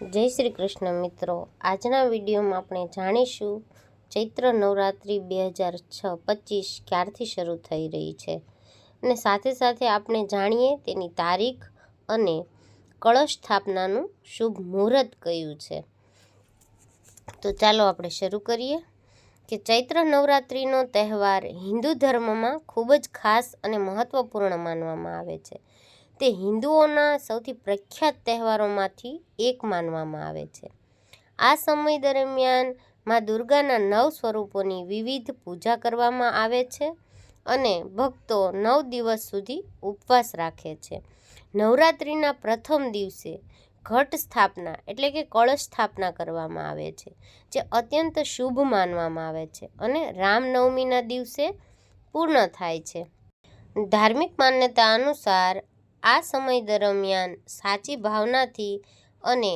જય શ્રી કૃષ્ણ મિત્રો, આજના વિડીયોમાં આપણે જાણીશું ચૈત્ર નવરાત્રિ 2025 ક્યારથી શરૂ થઈ રહી છે અને સાથે સાથે આપણે જાણીએ તેની તારીખ અને કળશ સ્થાપનાનું શુભ મુહૂર્ત કયું છે। તો ચાલો આપણે શરૂ કરીએ કે ચૈત્ર નવરાત્રિનો તહેવાર હિન્દુ ધર્મમાં ખૂબ જ ખાસ અને મહત્વપૂર્ણ માનવામાં આવે છે। તે હિન્દુઓના સૌથી પ્રખ્યાત તહેવારોમાંથી એક માનવામાં આવે છે। આ સમય દરમિયાન માં દુર્ગાના 9 સ્વરૂપોની વિવિધ પૂજા કરવામાં આવે છે અને ભક્તો 9 દિવસ સુધી ઉપવાસ રાખે છે। નવરાત્રિના પ્રથમ દિવસે ઘટ સ્થાપના એટલે કે કળશ સ્થાપના કરવામાં આવે છે, જે અત્યંત શુભ માનવામાં આવે છે અને રામનવમીના દિવસે પૂર્ણ થાય છે। ધાર્મિક માન્યતા અનુસાર આ સમય દરમિયાન સાચી ભાવનાથી અને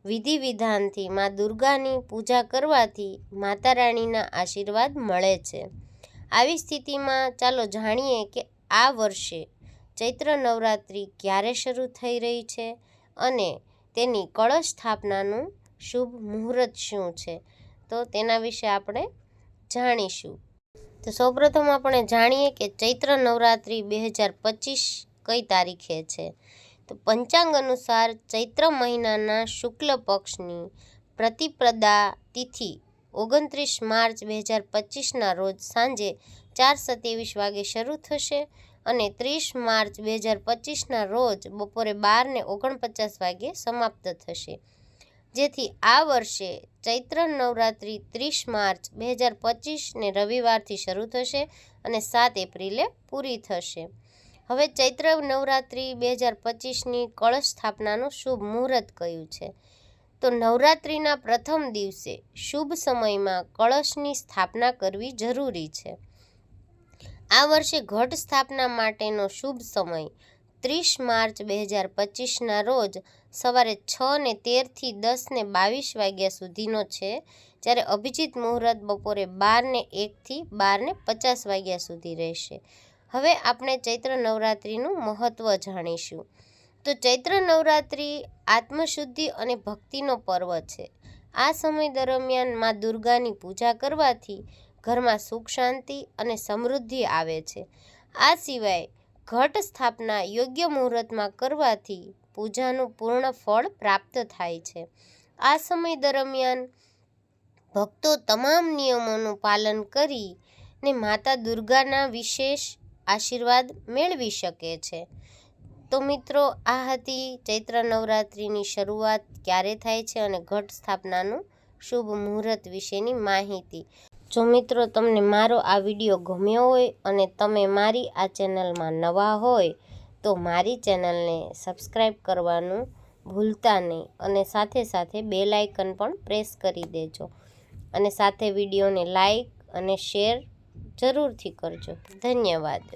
વિધિ વિધાનથી માં દુર્ગાની પૂજા કરવાથી માતા રાણીના આશીર્વાદ મળે છે। આવી સ્થિતિમાં ચાલો જાણીએ કે આ વર્ષે ચૈત્ર નવરાત્રિ ક્યારે શરૂ થઈ રહી છે અને તેની કળશ સ્થાપનાનું શુભ મુહૂર્ત શું છે, તો તેના વિશે આપણે જાણીશું। તો સૌપ્રથમ આપણે જાણીએ કે ચૈત્ર નવરાત્રિ 2025 કઈ તારીખે છે। તો પંચાંગ અનુસાર ચૈત્ર મહિનાના શુક્લ પક્ષની પ્રતિપદા તિથિ 29 માર્ચ 2025ના રોજ સાંજે 4:27 વાગે શરૂ થશે અને 30 માર્ચ 2025ના રોજ બપોરે 12:49 વાગે સમાપ્ત થશે, જેથી આ વર્ષે ચૈત્ર નવરાત્રિ 30 માર્ચ 2025ને રવિવારથી શરૂ થશે અને 7 એપ્રિલે પૂરી થશે। હવે ચૈત્ર નવરાત્રિ 2025ની કળશ સ્થાપનાનું શુભ મુહૂર્ત કયું છે, તો નવરાત્રિના પ્રથમ દિવસે શુભ સમયમાં કળશની સ્થાપના કરવી જરૂરી છે। આ વર્ષે ઘટ સ્થાપના માટેનો શુભ સમય 30 માર્ચ 2025ના રોજ સવારે 6:13 થી 10:22 વાગ્યા સુધીનો છે, જ્યારે અભિજીત મુહૂર્ત બપોરે 12:01 થી 12:50 વાગ્યા સુધી રહેશે। હવે આપણે ચૈત્ર નવરાત્રિનું મહત્ત્વ જાણીશું। તો ચૈત્ર નવરાત્રિ આત્મશુદ્ધિ અને ભક્તિનો પર્વ છે। આ સમય દરમિયાન માં દુર્ગાની પૂજા કરવાથી ઘરમાં સુખ શાંતિ અને સમૃદ્ધિ આવે છે। આ સિવાય ઘટ સ્થાપના યોગ્ય મુહૂર્તમાં કરવાથી પૂજાનું પૂર્ણ ફળ પ્રાપ્ત થાય છે। આ સમય દરમિયાન ભક્તો તમામ નિયમોનું પાલન કરીને માતા દુર્ગાના વિશેષ આશીર્વાદ મેળવી શકે છે। તો મિત્રો, આ હતી ચૈત્ર નવરાત્રિની શરૂઆત ક્યારે થાય છે અને ઘટ સ્થાપનાનું શુભ મુહૂર્ત વિશેની માહિતી। જો મિત્રો તમને મારો આ વિડીયો ગમ્યો હોય અને તમે મારી આ ચેનલમાં નવા હોય તો મારી ચેનલને સબસ્ક્રાઈબ કરવાનું ભૂલતા નહીં અને સાથે સાથે બેલ આઇકન પણ પ્રેસ કરી દેજો અને સાથે વિડીયોને લાઈક અને શેર જરૂરથી કરજો। ધન્યવાદ।